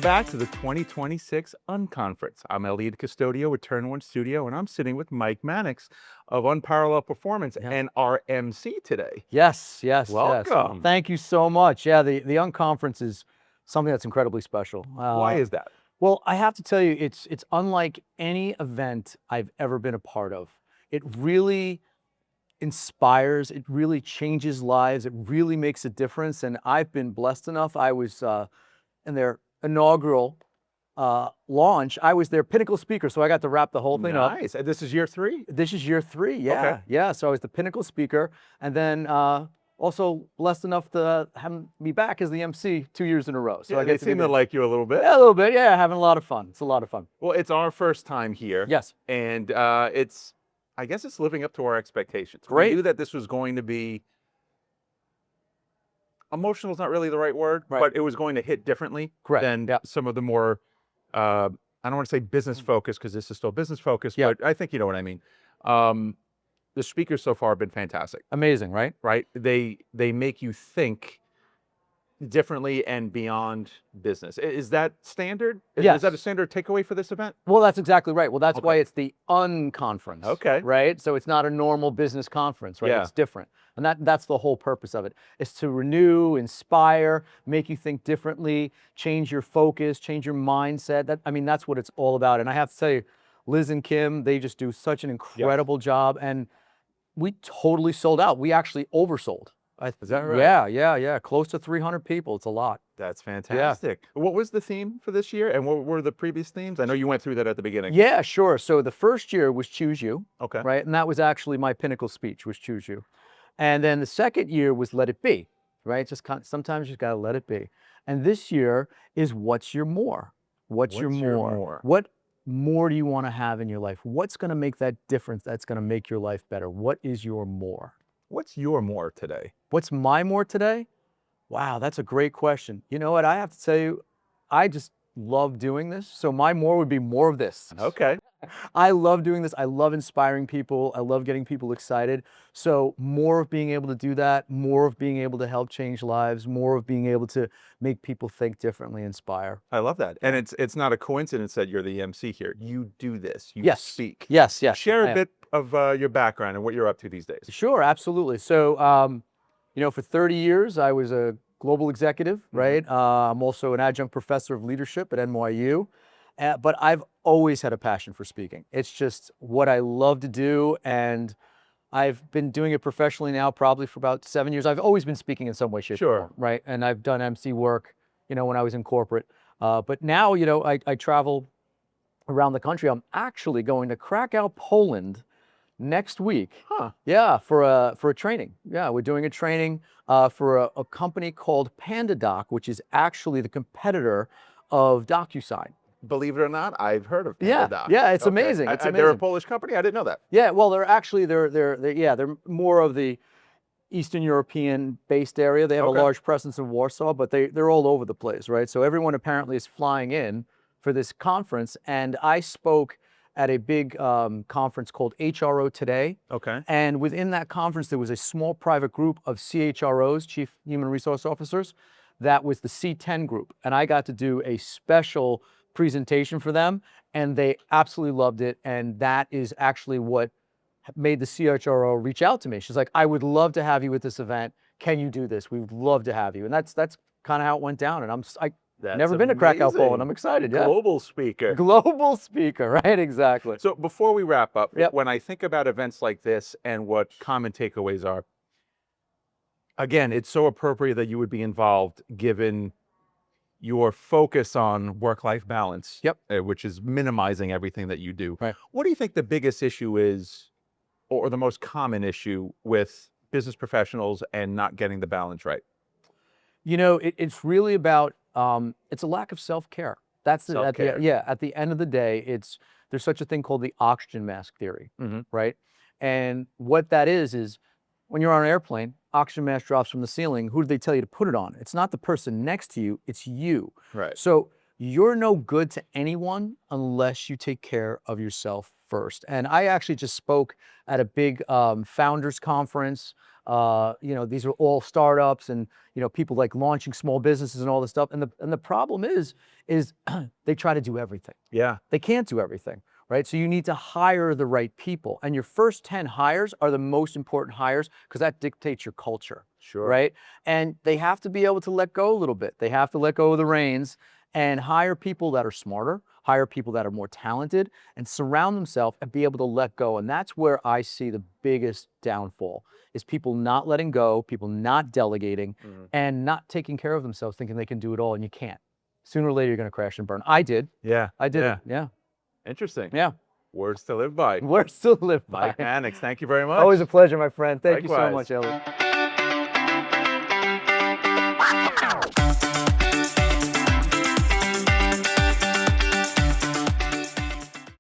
back to the 2026 UNConference. I'm Eliud Custodio with Turn One Studio, and I'm sitting with Mike Mannix of Unparalleled Performance and our MC today. Yes. Welcome. Thank you so much. Yeah, the UNConference is something that's incredibly special. Why is that? Well, I have to tell you, it's unlike any event I've ever been a part of. It really inspires, it really changes lives, it really makes a difference, and I've been blessed enough. I was in their inaugural launch. I was their pinnacle speaker, so I got to wrap the whole thing up. Nice. And this is year 3? This is year 3, yeah. Okay. Yeah, so I was the pinnacle speaker, and then also blessed enough to have me back as the MC 2 years in a row. So Yeah, I they get seem to like you a little bit. Yeah, a little bit, yeah, having a lot of fun. It's a lot of fun. Well, it's our first time here. Yes. And I guess it's living up to our expectations. Great. We knew that this was going to be, emotional is not really the right word, but it was going to hit differently than some of the more, I don't want to say business focused because this is still business focused, but I think you know what I mean. The speakers so far have been fantastic. Amazing, right? Right? They make you think differently and beyond business. Is that standard? Yes. Is that a standard takeaway for this event? Well, that's exactly right. Well, that's why it's the UNConference. Okay. Right? So it's not a normal business conference, right? Yeah. It's different. And that's the whole purpose of it, is to renew, inspire, make you think differently, change your focus, change your mindset. That's what it's all about. And I have to tell you, Liz and Kim, they just do such an incredible job. And we totally sold out. We actually oversold. Is that right? Yeah. Close to 300 people. It's a lot. That's fantastic. Yeah. What was the theme for this year, and what were the previous themes? I know you went through that at the beginning. Yeah, sure. So the first year was Choose You. Okay. Right? And that was actually my pinnacle speech, was Choose You. And then the second year was Let It Be, right? Sometimes you just got to let it be. And this year is What's Your More? What's your more? What more do you want to have in your life? What's going to make that difference that's going to make your life better? What is your more? What's your more today? What's my more today? Wow, that's a great question. You know what? I have to tell you, I just love doing this. So my more would be more of this. Okay. I love doing this. I love inspiring people. I love getting people excited. So more of being able to do that, more of being able to help change lives, more of being able to make people think differently, inspire. I love that. And it's not a coincidence that you're the MC here. You do this. You speak. Yes. Share a bit of your background and what you're up to these days. Sure, absolutely. So, for 30 years, I was a global executive, right? I'm also an adjunct professor of leadership at NYU. But I've always had a passion for speaking. It's just what I love to do, and I've been doing it professionally now probably for about 7 years. I've always been speaking in some way, shape, or form, right? And I've done MC work, when I was in corporate. But now, I travel around the country. I'm actually going to Krakow, Poland next week. Yeah, for a training. Yeah, we're doing a training for a company called PandaDoc, which is actually the competitor of DocuSign. Believe it or not, I've heard of PandaDoc. Yeah, it's amazing. It's amazing. They're a Polish company. I didn't know that. Yeah, well, they're more of the Eastern European based area. They have a large presence in Warsaw, but they're all over the place, right? So everyone apparently is flying in for this conference, and I spoke at a big conference called HRO Today. Okay. And within that conference, there was a small private group of CHROs, Chief Human Resource Officers. That was the C10 group, and I got to do a special presentation for them, and they absolutely loved it. And that is actually what made the CHRO reach out to me. She's like, I would love to have you at this event. Can you do this? We would love to have you. And that's kind of how it went down. And I've never been to Krakow, Poland. I'm excited. Yeah. Global speaker. Global speaker, right? Exactly. So before we wrap up, when I think about events like this and what common takeaways are, again, it's so appropriate that you would be involved given your focus on work-life balance, which is minimizing everything that you do. Right. What do you think the biggest issue is, or the most common issue with business professionals and not getting the balance right? It's really about, it's a lack of self-care. That's self-care. At the end of the day, there's such a thing called the oxygen mask theory, right? And what that is when you're on an airplane, oxygen mask drops from the ceiling. Who do they tell you to put it on? It's not the person next to you, it's you. Right. So you're no good to anyone unless you take care of yourself first. And I actually just spoke at a big founders conference These are all startups and, people like launching small businesses and all this stuff. And the problem is they try to do everything. Yeah. They can't do everything, right? So you need to hire the right people. And your first 10 hires are the most important hires because that dictates your culture. Sure. Right? And they have to be able to let go a little bit. They have to let go of the reins and hire people that are smarter, hire people that are more talented, and surround themselves and be able to let go. And that's where I see the biggest downfall is people not letting go, people not delegating, and not taking care of themselves, thinking they can do it all, and you can't. Sooner or later, you're going to crash and burn. I did. Yeah. I did. Yeah. Yeah. Interesting. Yeah. By. Words to live by. Mike Mannix, thank you very much. Always a pleasure, my friend. Thank you so Likewise. much, Eliud.